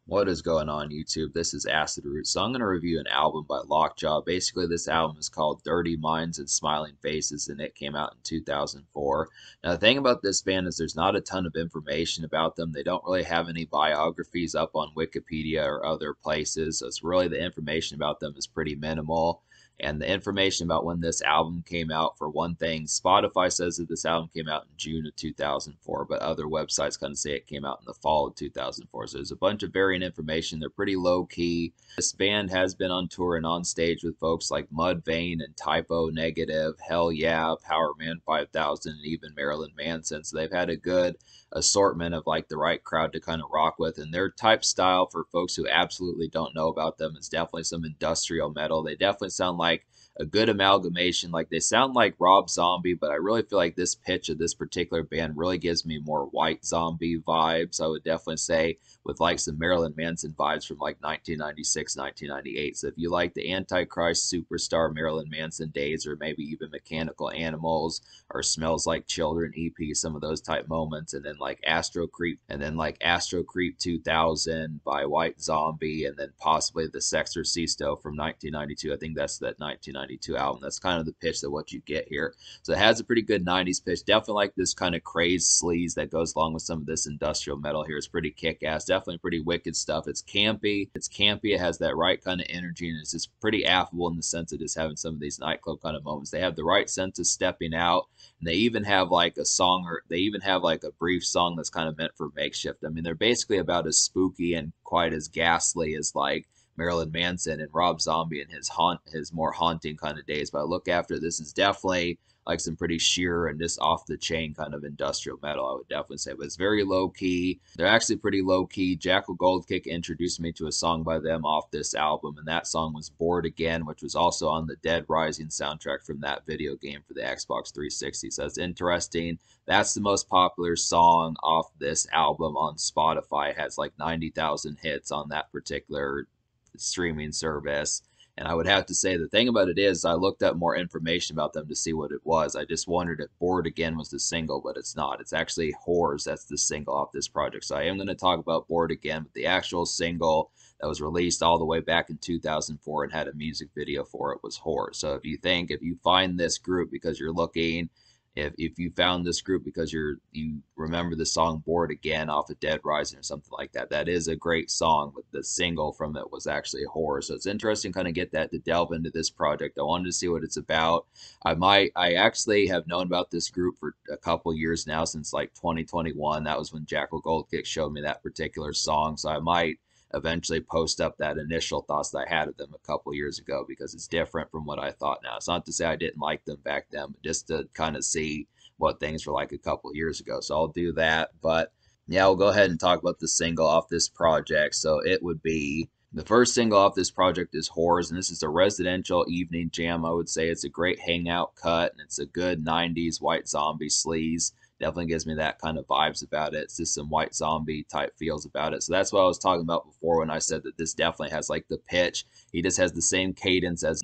What is going on YouTube? This is Acid Root. So I'm going to review an album by Lockjaw. Basically, this album is called Dirty Minds and Smiling Faces, and it came out in 2004. Now, the thing about this band is there's not a ton of information about them. They don't really have any biographies up on Wikipedia or other places. So it's really the information about them is pretty minimal. And the information about when this album came out, for one thing, Spotify says that this album came out in June of 2004, but other websites kind of say it came out in the fall of 2004. So there's a bunch of varying information. They're pretty low key. This band has been on tour and on stage with folks like Mudvayne and Typo Negative, Hell Yeah, Powerman 5000, and even Marilyn Manson. So they've had a good assortment of like the right crowd to kind of rock with. And their type style, for folks who absolutely don't know about them, is definitely some industrial metal. They definitely sound like a good amalgamation. Like they sound like Rob Zombie, but I really feel like this pitch of this particular band really gives me more White Zombie vibes. I would definitely say with like some Marilyn Manson vibes from like 1996, 1998. So if you like the Antichrist Superstar Marilyn Manson days, or maybe even Mechanical Animals or Smells Like Children EP, some of those type moments, and then like Astro Creep 2000 by White Zombie, and then possibly the Sexorcisto from 1992. I think that's that 1992 album. That's kind of the pitch that what you get here. So it has a pretty good 90s pitch. Definitely like this kind of crazed sleaze that goes along with some of this industrial metal here. It's pretty kick-ass. Definitely pretty wicked stuff. It's campy. It's campy. It has that right kind of energy, and it's just pretty affable in the sense of just having some of these nightclub kind of moments. They have the right sense of stepping out, and they even have like a song, or they even have like a brief song that's kind of meant for makeshift. I mean, they're basically about as spooky and quite as ghastly as like Marilyn Manson and Rob Zombie and his more haunting kind of days. But I look after this is definitely like some pretty sheer and just off the chain kind of industrial metal, I would definitely say. But it's very low key. They're actually pretty low key. Jackal Goldkick introduced me to a song by them off this album, and that song was Bored Again, which was also on the Dead Rising soundtrack from that video game for the Xbox 360. So that's interesting. That's the most popular song off this album on Spotify. It has like 90,000 hits on that particular streaming service. And I would have to say the thing about it is I looked up more information about them to see what it was. I just wondered if Bored Again was the single, but it's not. It's actually Whores. That's the single off this project. So I am going to talk about Bored Again, but the actual single that was released all the way back in 2004 and had a music video for it was Whores. So if you find this group because you're looking, if you found this group because you remember the song Bored Again off of Dead Rising or something like that, that is a great song, but the single from it was actually a horror. So it's interesting kind of get that to delve into this project. I wanted to see what it's about. I actually have known about this group for a couple years now, since like 2021. That was when Jackal Goldkick showed me that particular song. So I might eventually post up that initial thoughts that I had of them a couple years ago, because it's different from what I thought now. It's not to say I didn't like them back then, but just to kind of see what things were like a couple years ago. So I'll do that. But yeah, we'll go ahead and talk about the single off this project. So it would be the first single off this project is Whores, and this is a residential evening jam. I would say it's a great hangout cut, and it's a good 90s White Zombie sleaze. Definitely gives me that kind of vibes about it. It's just some White Zombie type feels about it. So that's what I was talking about before when I said that this definitely has like the pitch. He just has the same cadence as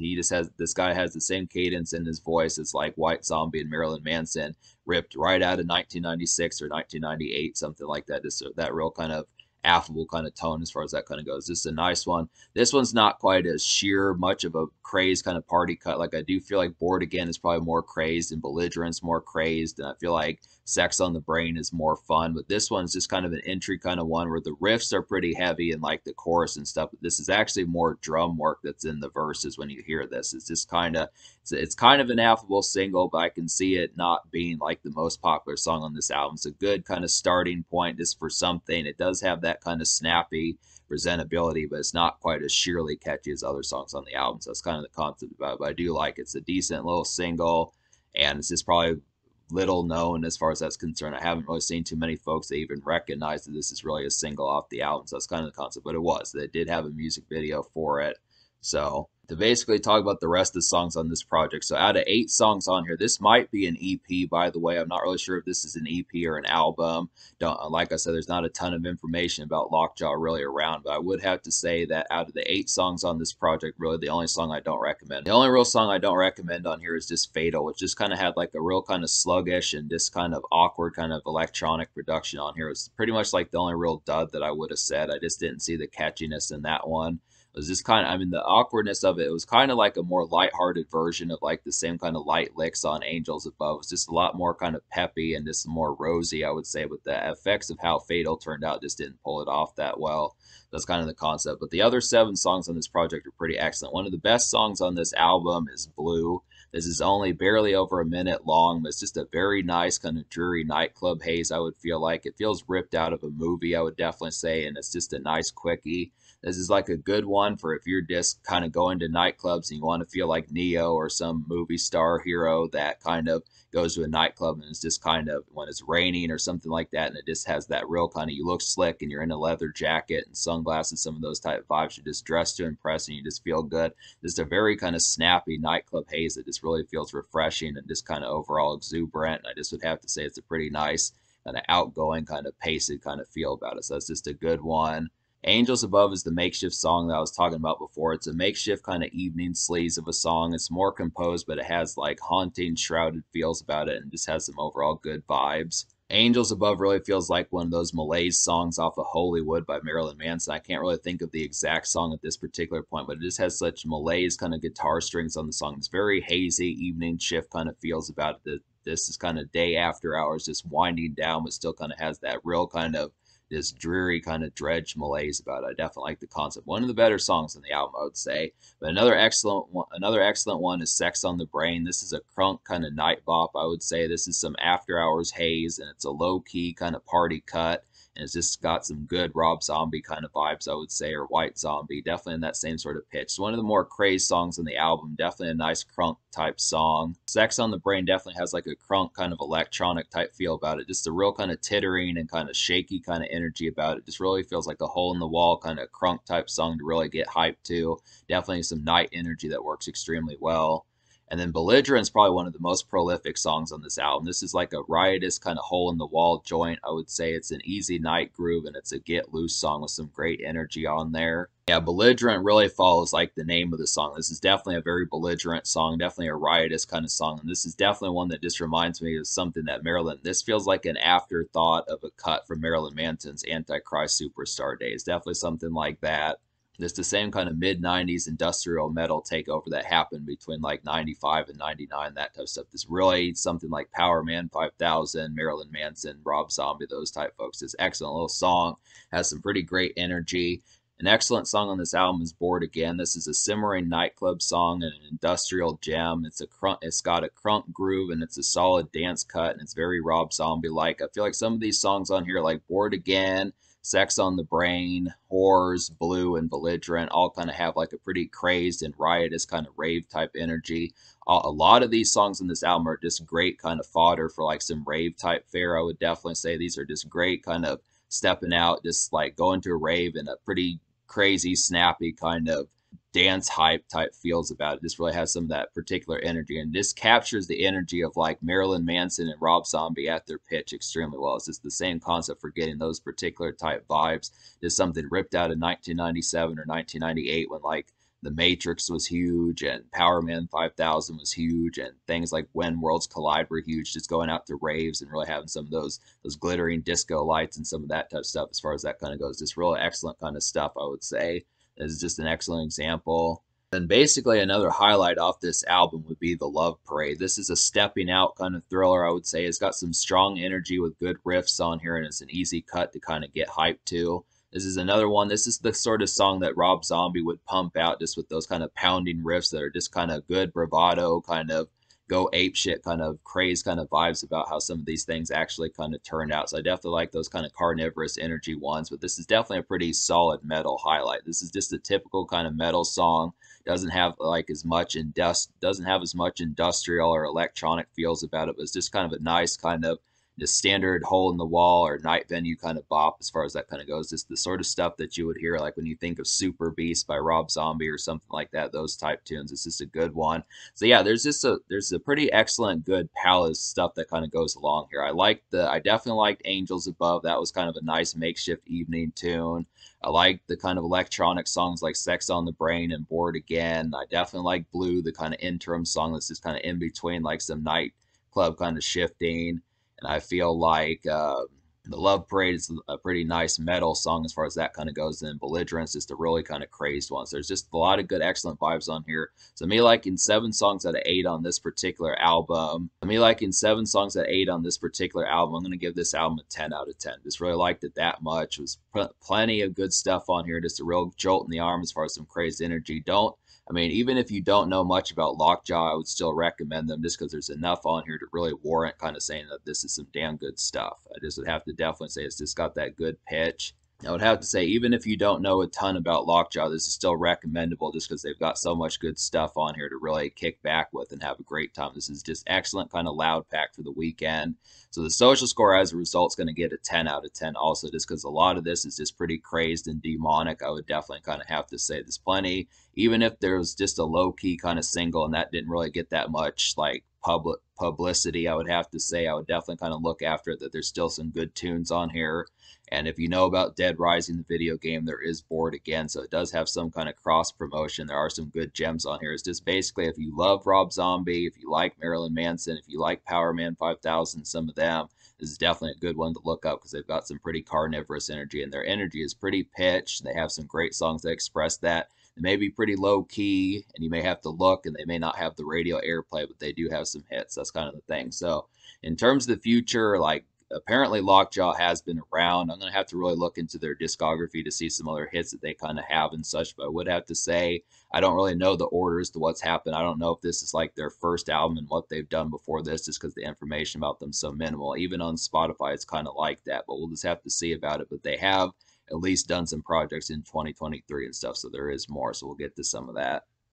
this guy has the same cadence in his voice. It's like White Zombie and Marilyn Manson ripped right out of 1996 or 1998, something like that. Just that real kind of affable kind of tone as far as that kind of goes. This is a nice one. This one's not quite as sheer much of a crazed kind of party cut. Like I do feel like Bored Again is probably more crazed, and Belligerent's more crazed, and I feel like Sex on the Brain is more fun. But this one's just kind of an entry kind of one where the riffs are pretty heavy and like the chorus and stuff. But this is actually more drum work that's in the verses when you hear this. It's just kind of it's kind of an affable single, but I can see it not being like the most popular song on this album. It's a good kind of starting point just for something. It does have that kind of snappy presentability, but it's not quite as sheerly catchy as other songs on the album. So that's kind of the concept about it. But I do like it. It's a decent little single, and it's just probably little known as far as that's concerned. I haven't really seen too many folks that even recognize that this is really a single off the album. So that's kind of the concept, but it was. They did have a music video for it. So to basically talk about the rest of the songs on this project. So out of 8 songs on here, this might be an EP, by the way. I'm not really sure if this is an EP or an album. Don't Like I said, there's not a ton of information about Lockjaw really around, but I would have to say that out of the 8 songs on this project, really the only song I don't recommend. The only real song I don't recommend on here is just Fatal, which just kind of had like a real kind of sluggish and just kind of awkward kind of electronic production on here. It's pretty much like the only real dud that I would have said. I just didn't see the catchiness in that one. It was just kind of, I mean, the awkwardness of it, it was kind of like a more lighthearted version of like the same kind of light licks on Angels Above. It was just a lot more kind of peppy and just more rosy, I would say, but the effects of how Fatal turned out just didn't pull it off that well. That's kind of the concept. But the other 7 songs on this project are pretty excellent. One of the best songs on this album is Blue. This is only barely over a minute long, but it's just a very nice kind of dreary nightclub haze, I would feel like. It feels ripped out of a movie, I would definitely say, and it's just a nice quickie. This is like a good one for if you're just kind of going to nightclubs and you want to feel like Neo or some movie star hero that kind of goes to a nightclub and it's just kind of when it's raining or something like that, and it just has that real kind of, you look slick and you're in a leather jacket and sunglasses, some of those type of vibes. You're just dressed to impress and you just feel good. Just a very kind of snappy nightclub haze that just really feels refreshing and just kind of overall exuberant. And I just would have to say it's a pretty nice kind of outgoing, kind of paced kind of feel about it. So that's just a good one. Angels Above is the makeshift song that I was talking about before. It's a makeshift kind of evening sleaze of a song. It's more composed, but it has like haunting, shrouded feels about it and just has some overall good vibes. Angels Above really feels like one of those malaise songs off of Hollywood by Marilyn Manson. I can't really think of the exact song at this particular point, but it just has such malaise kind of guitar strings on the song. It's very hazy, evening shift kind of feels about it. This is kind of day after hours, just winding down, but still kind of has that real kind of this dreary kind of dredge malaise about it. I definitely like the concept. One of the better songs on the album, I would say. But another excellent one is "Sex on the Brain." This is a crunk kind of night bop, I would say. This is some after hours haze, and it's a low key kind of party cut. And it's just got some good Rob Zombie kind of vibes, I would say, or White Zombie, definitely in that same sort of pitch. It's one of the more crazed songs on the album, definitely a nice crunk type song. "Sex on the Brain" definitely has like a crunk kind of electronic type feel about it, just a real kind of tittering and kind of shaky kind of energy about it. Just really feels like a hole in the wall kind of crunk type song to really get hyped to. Definitely some night energy that works extremely well. And then "Belligerent" is probably one of the most prolific songs on this album. This is like a riotous kind of hole in the wall joint. I would say it's an easy night groove and it's a get loose song with some great energy on there. Yeah, "Belligerent" really follows like the name of the song. This is definitely a very belligerent song, definitely a riotous kind of song. And this is definitely one that just reminds me of something that this feels like an afterthought of a cut from Marilyn Manson's Antichrist Superstar days. Definitely something like that. Just the same kind of mid-90s industrial metal takeover that happened between like 95 and 99, that type of stuff. This really something like Power Man 5000, Marilyn Manson, Rob Zombie, those type folks. This excellent little song, has some pretty great energy. An excellent song on this album is "Bored Again." This is a simmering nightclub song and an industrial gem. It's got a crunk groove and it's a solid dance cut and it's very Rob Zombie-like. I feel like some of these songs on here, like "Bored Again," "Sex on the Brain," "Whores," "Blue," and "Belligerent" all kind of have like a pretty crazed and riotous kind of rave type energy. A lot of these songs in this album are just great kind of fodder for like some rave type fare. I would definitely say these are just great kind of stepping out, just like going to a rave in a pretty crazy, snappy kind of dance hype type feels about it. This really has some of that particular energy, and this captures the energy of like Marilyn Manson and Rob Zombie at their pitch extremely well. It's just the same concept for getting those particular type vibes. Just something ripped out in 1997 or 1998 when like The Matrix was huge and Power Man 5000 was huge and things like When Worlds Collide were huge. Just going out to raves and really having some of those glittering disco lights and some of that type of stuff as far as that kind of goes. Just really excellent kind of stuff, I would say. This is just an excellent example. Then basically another highlight off this album would be "The Love Parade." This is a stepping out kind of thriller, I would say. It's got some strong energy with good riffs on here, and it's an easy cut to kind of get hyped to. This is another one. This is the sort of song that Rob Zombie would pump out just with those kind of pounding riffs that are just kind of good bravado, kind of go ape shit kind of craze kind of vibes about how some of these things actually kind of turned out. So I definitely like those kind of carnivorous energy ones, but this is definitely a pretty solid metal highlight. This is just a typical kind of metal song. Doesn't have like as much doesn't have as much industrial or electronic feels about it, but it's just kind of a nice kind of the standard hole in the wall or night venue kind of bop as far as that kind of goes. It's the sort of stuff that you would hear like when you think of Super Beast by Rob Zombie or something like that, those type tunes. It's just a good one. So yeah, there's a pretty excellent good palette of stuff that kind of goes along here. I definitely liked Angels Above. That was kind of a nice makeshift evening tune. I like the kind of electronic songs like Sex on the Brain and Bored Again. I definitely like Blue, the kind of interim song that's just kind of in between, like some nightclub kind of shifting. And I feel like the Love Parade is a pretty nice metal song as far as that kind of goes. And Belligerence is just a really kind of crazed one. So there's just a lot of good, excellent vibes on here. So me liking 7 songs out of 8 on this particular album. Me liking 7 songs out of 8 on this particular album. I'm going to give this album a 10 out of 10. Just really liked it that much. It was plenty of good stuff on here. Just a real jolt in the arm as far as some crazed energy. Even if you don't know much about Lockjaw, I would still recommend them just because there's enough on here to really warrant kind of saying that this is some damn good stuff. I just would have to definitely say it's just got that good pitch. I would have to say, even if you don't know a ton about Lockjaw, this is still recommendable just because they've got so much good stuff on here to really kick back with and have a great time. This is just excellent kind of loud pack for the weekend. So the social score as a result is going to get a 10 out of 10 also, just because a lot of this is just pretty crazed and demonic. I would definitely kind of have to say there's plenty, even if there's just a low key kind of single and that didn't really get that much like publicity. I would have to say I would definitely kind of look after it, that there's still some good tunes on here. And if you know about Dead Rising, the video game, there is Bored Again, so it does have some kind of cross promotion. There are some good gems on here. It's just basically if you love Rob Zombie, if you like Marilyn Manson, if you like Power Man 5000, some of them, this is definitely a good one to look up because they've got some pretty carnivorous energy, and their energy is pretty pitched. They have some great songs that express that. They may be pretty low key, and you may have to look, and they may not have the radio airplay, but they do have some hits. That's kind of the thing. So, in terms of the future, like apparently Lockjaw has been around. I'm gonna have to really look into their discography to see some other hits that they kind of have and such. But I would have to say I don't really know the order as to what's happened. I don't know if this is like their first album and what they've done before this, just because the information about them is so minimal. Even on Spotify, it's kind of like that. But we'll just have to see about it. But they have at least done some projects in 2023 and stuff, so there is more. So we'll get to some of that.